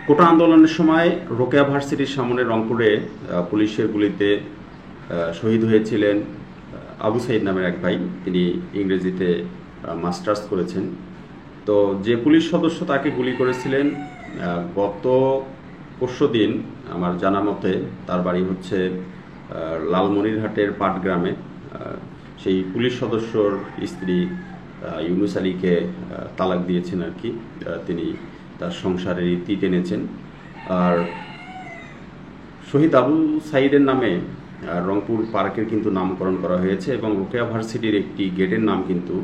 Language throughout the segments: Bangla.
কোটা আন্দোলনের সময় রোকেয়া ভার্সিটির সামনে রংপুরে পুলিশের গুলিতে শহীদ হয়েছিলেন আবু সাইদ নামের এক ভাই। তিনি ইংরেজিতে মাস্টার্স করেছেন। তো যে পুলিশ সদস্য তাকে গুলি করেছিলেন গত পরশুদিন আমার জানা মতে তার বাড়ি হচ্ছে লালমনিরহাটের পাটগ্রামে। সেই পুলিশ সদস্যর স্ত্রী ইউনুস আলীকে তালাক দিয়েছেন আর কি। তিনি তার সংসারের ইতি টেনেছেন। আর শহীদ আবু সাইদের নামে রংপুর পার্কের কিন্তু নামকরণ করা হয়েছে এবং রোকেয়া ভার্সিটির একটি গেটের নাম কিন্তু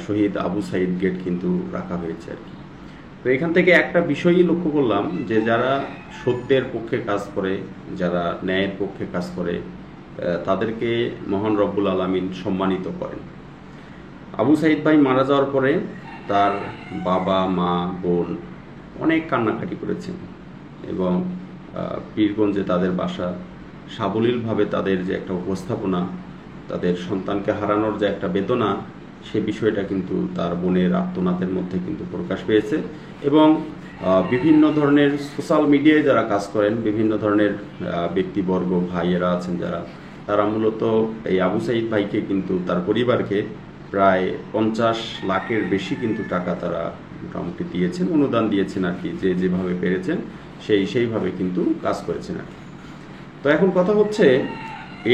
শহীদ আবু সাইদ গেট কিন্তু রাখা হয়েছে আর কি। তো এখান থেকে একটা বিষয়ই লক্ষ্য করলাম যে যারা সত্যের পক্ষে কাজ করে, যারা ন্যায়ের পক্ষে কাজ করে, তাদেরকে মহান রব্বুল আলামিন সম্মানিত করেন। আবু সাইদ ভাই মারা যাওয়ার পরে তার বাবা, মা, বোন অনেক কান্নাকাটি করেছেন এবং পীরগঞ্জে তাদের বাসা, সাবলীলভাবে তাদের যে একটা উপস্থাপনা, তাদের সন্তানকে হারানোর যে একটা বেদনা, সে বিষয়টা কিন্তু তার বোনের আর্তনাদের মধ্যে কিন্তু প্রকাশ পেয়েছে। এবং বিভিন্ন ধরনের সোশ্যাল মিডিয়ায় যারা কাজ করেন, বিভিন্ন ধরনের ব্যক্তিবর্গ, ভাইয়েরা আছেন যারা, তারা মূলত এই আবু সাইদ ভাইকে কিন্তু তার পরিবারকে প্রায় 50 লাখের বেশি কিন্তু টাকা তারা মোটামুটি দিয়েছেন, অনুদান দিয়েছেন আর কি। যে যেভাবে পেরেছেন সেইভাবে কিন্তু কাজ করেছেন আর কি। তো এখন কথা হচ্ছে,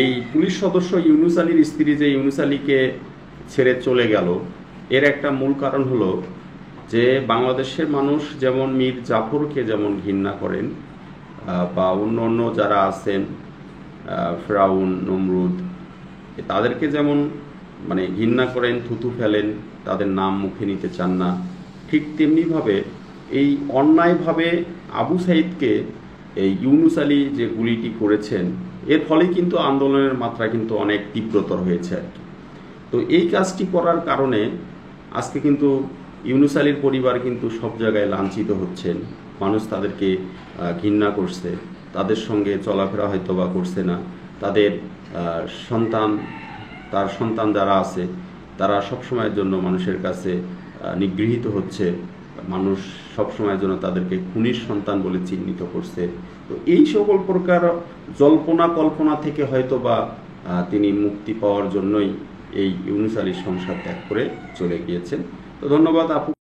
এই পুলিশ সদস্য ইউনুস আলীর স্ত্রী যে ইউনুস আলীকে ছেড়ে চলে গেল, এর একটা মূল কারণ হলো যে বাংলাদেশের মানুষ যেমন মীর জাফরকে যেমন ঘৃণা করেন বা অন্য অন্য যারা আছেন ফেরাউন, নমরুদ, তাদেরকে যেমন মানে ঘৃণা করেন, থুতু ফেলেন, তাদের নাম মুখে নিতে চান না, ঠিক তেমনিভাবে এই অন্যায়ভাবে আবু সাইদকে এই ইউনুস আলী যে গুলিটি করেছেন, এর ফলে কিন্তু আন্দোলনের মাত্রা কিন্তু অনেক তীব্রতর হয়েছে আর কি। তো এই কাজটি করার কারণে আজকে কিন্তু ইউনুস আলীর পরিবার কিন্তু সব জায়গায় লাঞ্ছিত হচ্ছেন। মানুষ তাদেরকে ঘৃণা করছে, তাদের সঙ্গে চলাফেরা হয়তো বা করছে না। তাদের সন্তান যারা আছে তারা সবসময়ের জন্য মানুষের কাছে নিগৃহীত হচ্ছে। মানুষ সবসময়ের জন্য তাদেরকে খুনির সন্তান বলে চিহ্নিত করছে। তো এই সকল প্রকার জল্পনা কল্পনা থেকে হয়তো বা তিনি মুক্তি পাওয়ার জন্যই এই ইউনুস আলীর সংসার ত্যাগ করে চলে গিয়েছেন। তো ধন্যবাদ আপু।